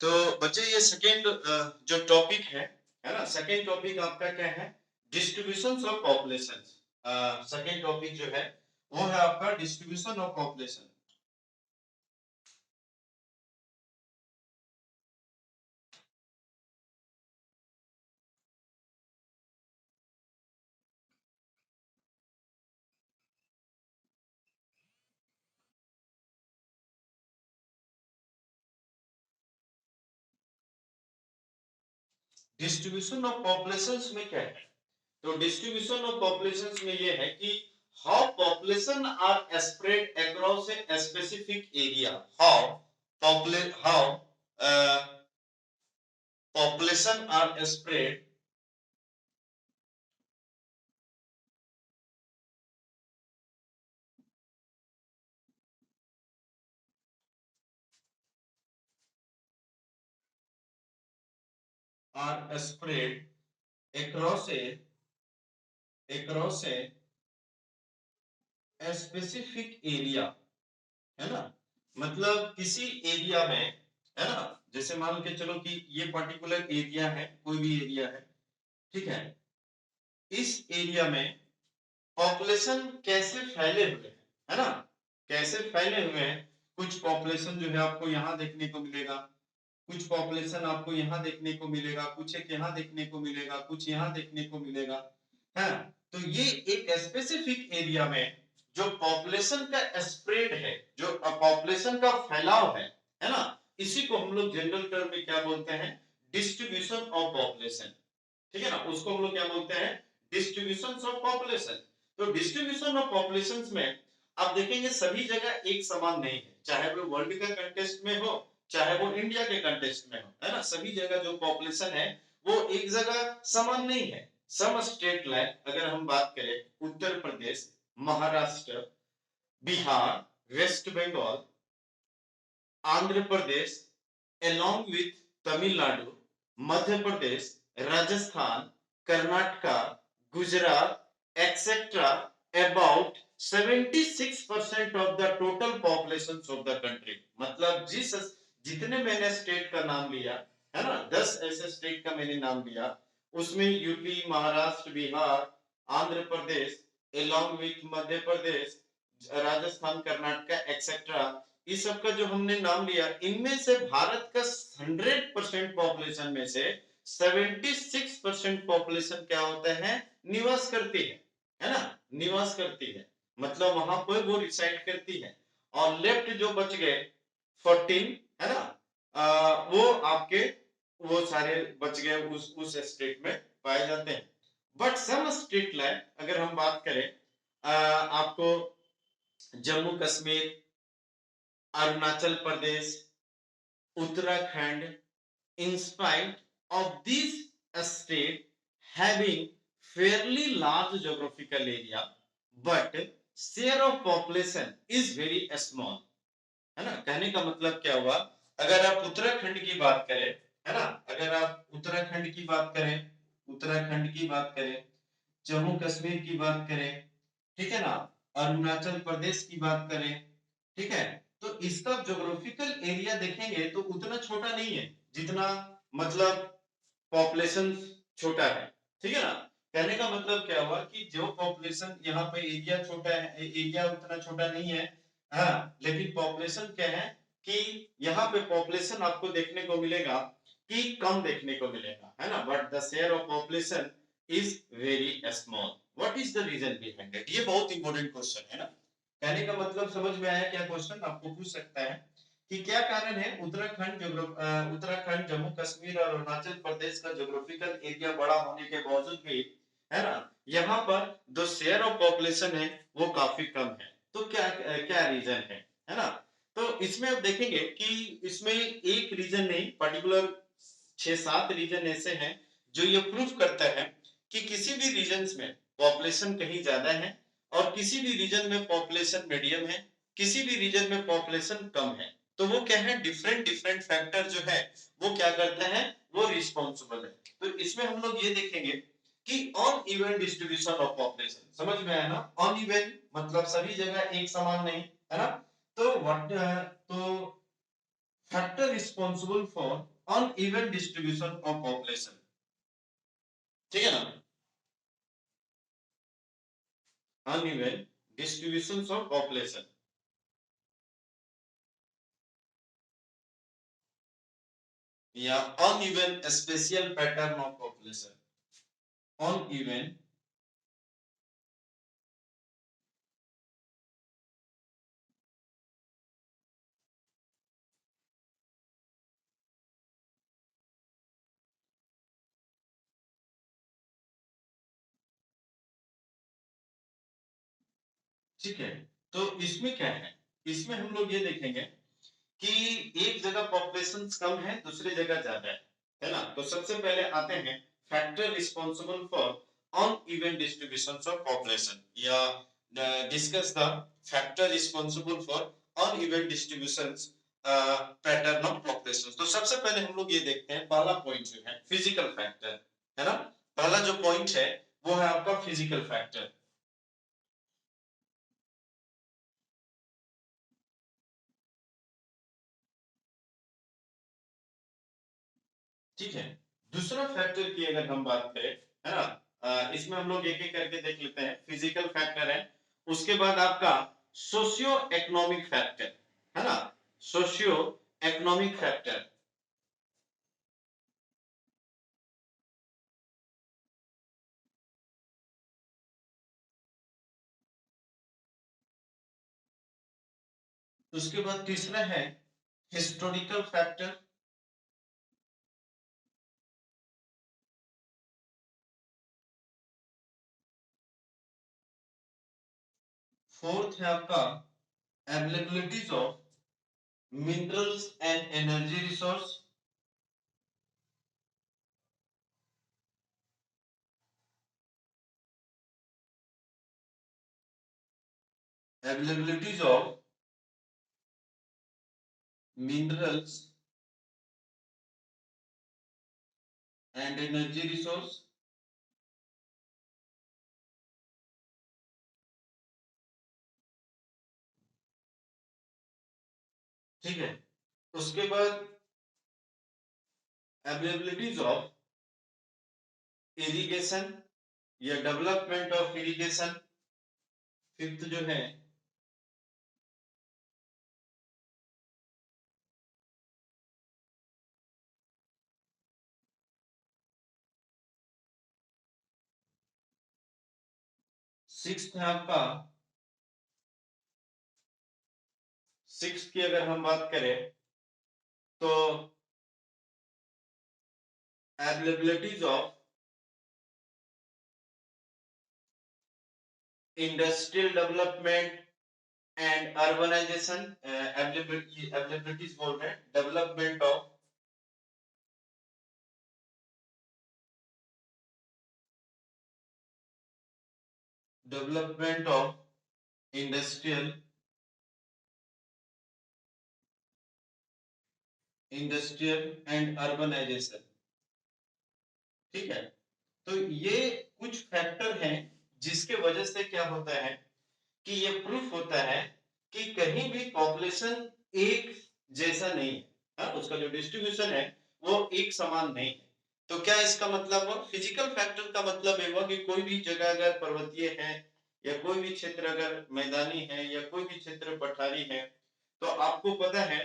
तो बच्चे ये सेकेंड जो टॉपिक है ना, सेकेंड टॉपिक आपका क्या है, distribution of population. Second topic जो है वो है आपका distribution of population. Distribution of population में क्या है, तो डिस्ट्रीब्यूशन ऑफ पॉपुलेशन में ये है कि how population are spread across a specific area, how population are spread are spread across a specific area, है ना, मतलब किसी एरिया में, है ना, जैसे मान के चलो कि ये पर्टिकुलर एरिया है, कोई भी एरिया है, ठीक है, इस एरिया में पॉपुलेशन कैसे फैले हुए हैं, है ना, कैसे फैले हुए हैं, कुछ पॉपुलेशन जो है आपको यहाँ देखने को मिलेगा, कुछ पॉपुलेशन आपको यहाँ देखने को मिलेगा, कुछ एक यहाँ देखने को मिलेगा, कुछ यहाँ देखने को मिलेगा, है। तो ये एक स्पेसिफिक एरिया में जो पॉपुलेशन का स्प्रेड है, जो पॉपुलेशन का फैलाव है ना, इसी को हम लोग जनरल टर्म में क्या बोलते हैं, डिस्ट्रीब्यूशन ऑफ पॉपुलेशन। ठीक है ना, उसको हम लोग क्या बोलते हैं, डिस्ट्रीब्यूशन ऑफ पॉपुलेशन। तो डिस्ट्रीब्यूशन ऑफ पॉपुलेशन में आप देखेंगे सभी जगह एक समान नहीं है, चाहे वो वर्ल्ड का कंटेस्ट में हो, चाहे वो इंडिया के कंटेस्ट में हो, है ना, सभी जगह जो पॉपुलेशन है वो एक जगह समान नहीं है। सम स्टेट लाइक अगर हम बात करें Uttar Pradesh, Maharashtra, Bihar, West Bengal, Andhra Pradesh along with Tamil Nadu, Madhya Pradesh, Rajasthan, Karnataka, Gujarat, etc. about 76% of the total population of the country। मतलब जितने मैंने स्टेट का नाम लिया, है ना, 10 ऐसे स्टेट का मैंने नाम लिया, उसमें UP, Maharashtra, Bihar, Andhra Pradesh along with Madhya Pradesh, Rajasthan, Karnataka etcetera, इस सब का जो हमने नाम लिया, इनमें से भारत का 100% पॉपुलेशन में से 76% पॉपुलेशन क्या होता है, निवास करती है ना, निवास करती है, मतलब वहां पर वो रिसाइड करती है। और लेफ्ट जो बच गए 14, है ना, वो आपके वो सारे बच गए उस स्टेट में पाए जाते हैं। बट सम स्टेट लाइक अगर हम बात करें, आपको Jammu Kashmir, Arunachal Pradesh, Uttarakhand, in spite of these state having fairly large geographical area, but share of population is very small, है ना, कहने का मतलब क्या हुआ, अगर आप उत्तराखंड की बात करें, है ना, अगर आप उत्तराखंड की बात करें, उत्तराखंड की बात करें, जम्मू कश्मीर की बात करें, ठीक है ना, अरुणाचल प्रदेश की बात करें, ठीक है, तो इसका ज्योग्राफिकल एरिया देखेंगे तो उतना छोटा नहीं है जितना, मतलब पॉपुलेशन छोटा है, ठीक है ना, कहने का मतलब क्या हुआ कि जो पॉपुलेशन यहाँ पे एरिया छोटा है, एरिया उतना छोटा नहीं है, हाँ, लेकिन पॉपुलेशन क्या है कि यहाँ पे पॉपुलेशन आपको देखने को मिलेगा कि कम देखने को मिलेगा, है ना, but the share of population is very small. What is the reason behind it, ये बहुत इंपॉर्टेंट क्वेश्चन है ना, कहने का मतलब समझ में आया, क्या क्वेश्चन आपको पूछ सकता है कि क्या कारण है उत्तराखंड, जम्मू कश्मीर और अरुणाचल प्रदेश का ज्योग्राफिकल एरिया बड़ा होने के बावजूद भी, है ना, यहाँ पर जो शेयर ऑफ पॉपुलेशन है वो काफी कम है। तो क्या क्या रीजन है ना, तो इसमें अब देखेंगे कि इसमें एक रीजन नहीं, पर्टिकुलर 6-7 रीजन ऐसे हैं जो ये प्रूफ करता है कि किसी भी रीजन में पॉपुलेशन कहीं ज्यादा है और किसी भी रीजन में पॉपुलेशन मीडियम है, किसी भी रीजन में पॉपुलेशन कम है। तो वो क्या है, डिफरेंट डिफरेंट फैक्टर जो है वो क्या करता है, वो रिस्पॉन्सिबल है। तो इसमें हम लोग ये देखेंगे कि on even distribution of population, समझ में आया ना, ऑन इवन मतलब सभी जगह एक समान नहीं, है ना, तो व्हाट तो factor responsible for uneven distribution of population, ठीक है ना, uneven distributions of population, या uneven spatial pattern of population, uneven ठीक है। तो इसमें क्या है, इसमें हम लोग ये देखेंगे कि एक जगह पॉपुलेशन कम है, दूसरी जगह ज्यादा है ना। तो सबसे पहले आते हैं factor responsible for uneven distribution of population, या discuss the factor responsible for uneven distribution pattern of population. तो सबसे पहले हम लोग ये देखते हैं, पहला पॉइंट जो है फिजिकल फैक्टर, है ना। पहला जो पॉइंट है वो है आपका फिजिकल फैक्टर। ठीक है, दूसरा फैक्टर की अगर हम बात करें, है ना, इसमें हम लोग एक एक करके देख लेते हैं। फिजिकल फैक्टर है, उसके बाद आपका सोशियो इकोनॉमिक फैक्टर, है ना, सोशियो इकोनॉमिक फैक्टर, उसके बाद तीसरा है हिस्टोरिकल फैक्टर, फोर्थ है आपका availabilities of minerals and energy resource, availabilities of minerals and energy resource, ठीक है। उसके बाद अवेलेबिलिटीज ऑफ इरिगेशन या डेवलपमेंट ऑफ इरिगेशन, फिफ्थ जो है सिक्स्थ है आपका, सिक्स्थ की अगर हम बात करें तो availabilities of industrial development and urbanisation, availabilities बोल रहे हैं, development of industrial and urbanisation, ठीक है। तो ये कुछ फैक्टर हैं जिसके वजह से क्या होता है कि ये प्रूफ होता है कि कहीं भी पॉपुलेशन एक जैसा नहीं है, हाँ, उसका जो डिस्ट्रीब्यूशन है वो एक समान नहीं है। तो क्या इसका मतलब हुआ, फिजिकल फैक्टर का मतलब ये हुआ कि कोई भी जगह अगर पर्वतीय है, या कोई भी क्षेत्र अगर मैदानी है, या कोई भी क्षेत्र पठारी है, तो आपको पता है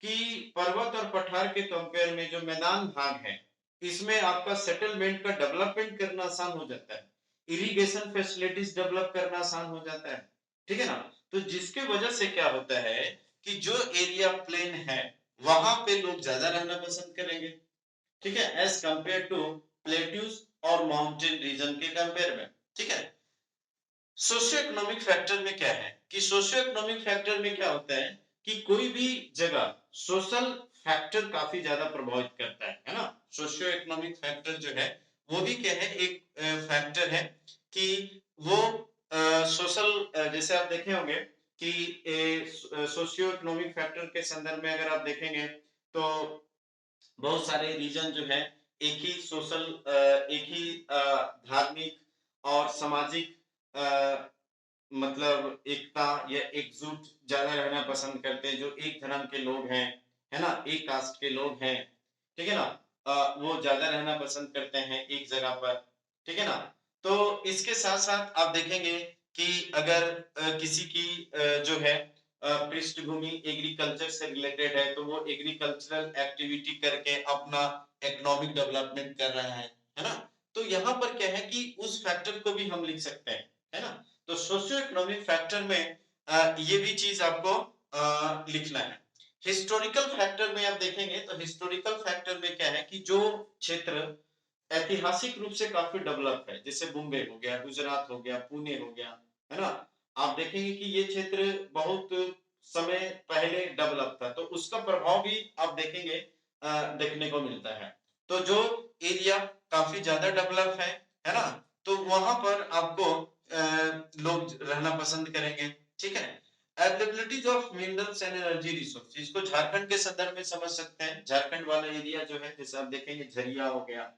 कि पर्वत और पठार के कंपेयर में जो मैदान भाग है, इसमें आपका सेटलमेंट का डेवलपमेंट करना आसान हो जाता है, इरिगेशन फैसिलिटीज डेवलप करना आसान हो जाता है, ठीक है ना। तो जिसके वजह से क्या होता है कि जो एरिया प्लेन है वहां पे लोग ज्यादा रहना पसंद करेंगे, ठीक है, एज कंपेयर टू प्लेट्यूज और माउंटेन रीजन के कंपेयर में, ठीक है। सोशियो इकोनॉमिक फैक्टर में क्या है कि सोशियो इकोनॉमिक फैक्टर में क्या होता है कि कोई भी जगह सोशल फैक्टर काफी ज्यादा प्रभावित करता है ना। सोशियो इकोनॉमिक फैक्टर जो है वो भी क्या है, एक फैक्टर है कि वो सोशल, जैसे आप देखे होंगे कि सोशियो इकोनॉमिक फैक्टर के संदर्भ में अगर आप देखेंगे तो बहुत सारे रीजन जो है एक ही सोशल, एक ही धार्मिक और सामाजिक मतलब एकता या एकजुट ज्यादा रहना पसंद करते हैं, जो एक धर्म के लोग हैं, है ना, एक कास्ट के लोग हैं, ठीक है ना, वो ज्यादा रहना पसंद करते हैं एक जगह पर, ठीक है ना। तो इसके साथ साथ आप देखेंगे कि अगर किसी की जो है पृष्ठभूमि एग्रीकल्चर से रिलेटेड है, तो वो एग्रीकल्चरल एक्टिविटी करके अपना इकोनॉमिक डेवलपमेंट कर रहा है ना। तो यहाँ पर क्या है कि उस फैक्टर को भी हम लिख सकते हैं, है ना। तो सोशियो इकोनॉमिक फैक्टर में ये भी चीज आपको लिखना है। हिस्टोरिकल फैक्टर में आप देखेंगे तो हिस्टोरिकल फैक्टर में क्या है कि जो क्षेत्र ऐतिहासिक रूप से काफी डेवलप है, जैसे बॉम्बे हो गया, गुजरात हो गया, पुणे हो गया, है ना। आप देखेंगे कि ये क्षेत्र बहुत समय पहले डेवलप था, तो उसका प्रभाव भी आप देखेंगे देखने को मिलता है। तो जो एरिया काफी ज्यादा डेवलप है ना, तो वहां पर आपको लोग रहना पसंद करेंगे, ठीक है। Availabilities of minerals and energy resource, इसको झारखंड के संदर्भ में समझ सकते हैं। झारखंड वाला एरिया जो है, जैसे आप देखेंगे झरिया हो गया,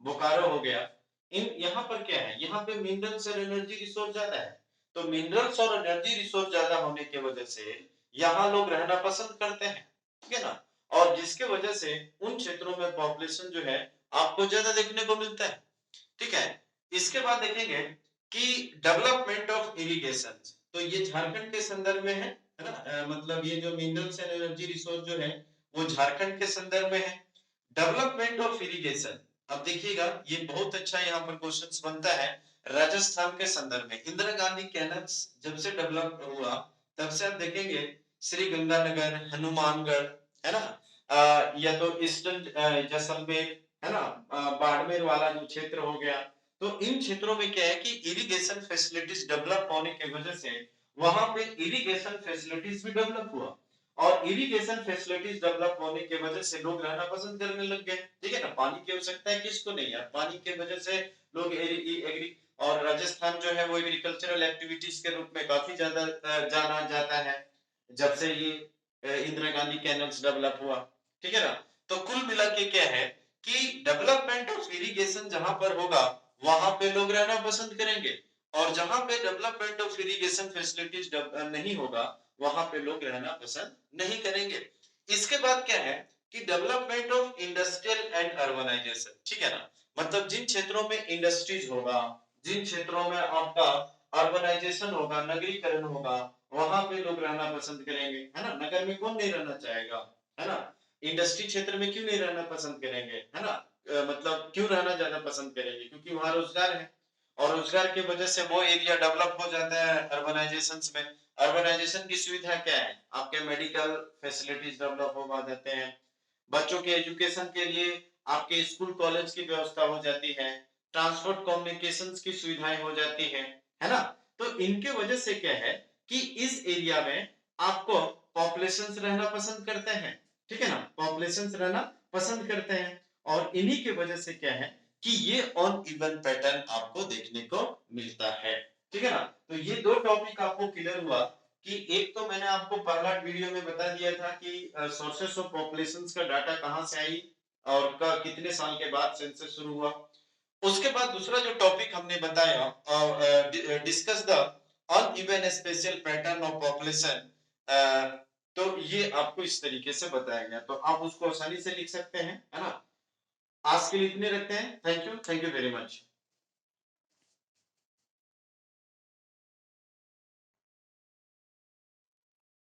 बोकारो हो गया, इन यहाँ पर क्या है, यहाँ पे मिनरल्स और एनर्जी रिसोर्स ज्यादा है। तो मिनरल्स और एनर्जी रिसोर्स ज्यादा होने की वजह से यहाँ लोग रहना पसंद करते हैं, ठीक है ना। और जिसके वजह से उन क्षेत्रों में पॉपुलेशन जो है आपको ज्यादा देखने को मिलता है, ठीक है। इसके बाद देखेंगे कि डेवलपमेंट ऑफ इरिगेशन, तो ये झारखंड के संदर्भ में है ना, मतलब ये जो मिनरल्स एंड एनर्जी रिसोर्स जो है वो झारखंड के संदर्भ में है। डेवलपमेंट ऑफ इरिगेशन, अब देखिएगा ये बहुत अच्छा यहाँ पर क्वेश्चंस बनता है। राजस्थान के संदर्भ में इंदिरा गांधी कैनल्स जब से डेवलप हुआ, तब से आप देखेंगे श्री गंगानगर, हनुमानगढ़, है ना, या तो ईस्टर्न जैसलमेर, है ना, बाड़मेर वाला जो क्षेत्र हो गया, तो इन क्षेत्रों में क्या है कि इरिगेशन फैसिलिटीज डेवलप होने की वजह से वहां पे इरिगेशन फैसिलिटीज भी डेवलप हुआ, और इरिगेशन फैसिलिटीज डेवलप होने की वजह से लोग रहना पसंद करने लग गए, ठीक है ना। पानी की आवश्यकता है किसको नहीं है, पानी की वजह से लोग एग्री, और राजस्थान जो है वो एग्रीकल्चरल एक्टिविटीज के रूप में काफी ज्यादा जाना जाता है, जब से ये इंदिरा गांधी कैनल्स डेवलप हुआ, ठीक है ना। तो कुल मिला के क्या है कि डेवलपमेंट ऑफ इरिगेशन जहां पर होगा वहां पे लोग रहना पसंद करेंगे, और जहां पे डेवलपमेंट ऑफ इरिगेशन फैसिलिटीज नहीं होगा वहां पे लोग रहना पसंद नहीं करेंगे। इसके बाद क्या है कि development of industrial and urbanisation, ठीक है ना, मतलब जिन क्षेत्रों में इंडस्ट्रीज होगा, जिन क्षेत्रों में आपका अर्बनाइजेशन होगा, नगरीकरण होगा, वहां पे लोग रहना पसंद करेंगे, है ना। नगर में कौन नहीं रहना चाहेगा, है ना। इंडस्ट्री क्षेत्र में क्यों नहीं रहना पसंद करेंगे, है ना, मतलब क्यों रहना ज्यादा पसंद करेंगे, क्योंकि वहां रोजगार है, और रोजगार की वजह से वो एरिया डेवलप हो जाता है अर्बनाइजेशन में। अर्बनाइजेशन की सुविधा क्या है, आपके मेडिकल फैसिलिटीज डेवलप हो जाते हैं, बच्चों के एजुकेशन के लिए आपके स्कूल कॉलेज की व्यवस्था हो जाती है, ट्रांसपोर्ट कम्युनिकेशंस की सुविधाएं हो जाती है ना। तो इनके वजह से क्या है कि इस एरिया में आपको पॉपुलेशंस रहना पसंद करते हैं, ठीक है ना, पॉपुलेशंस रहना पसंद करते हैं, और इन्हीं की वजह से क्या है कि ये ऑन इवन पैटर्न आपको देखने को मिलता है, ठीक है ना। तो ये दो टॉपिक आपको क्लियर हुआ कि एक तो मैंने आपको पहला वीडियो में बता दिया था कि सोर्सेस ऑफ पॉपुलेशंस का डाटा कहां से आई और कितने साल के बाद सेंसस शुरू हुआ। उसके बाद दूसरा जो टॉपिक हमने बताया, discuss the uneven special pattern of population, तो ये आपको इस तरीके से बताया गया, तो आप उसको आसानी से लिख सकते हैं, है ना। आज के लिए इतने रखते हैं। Thank you very much.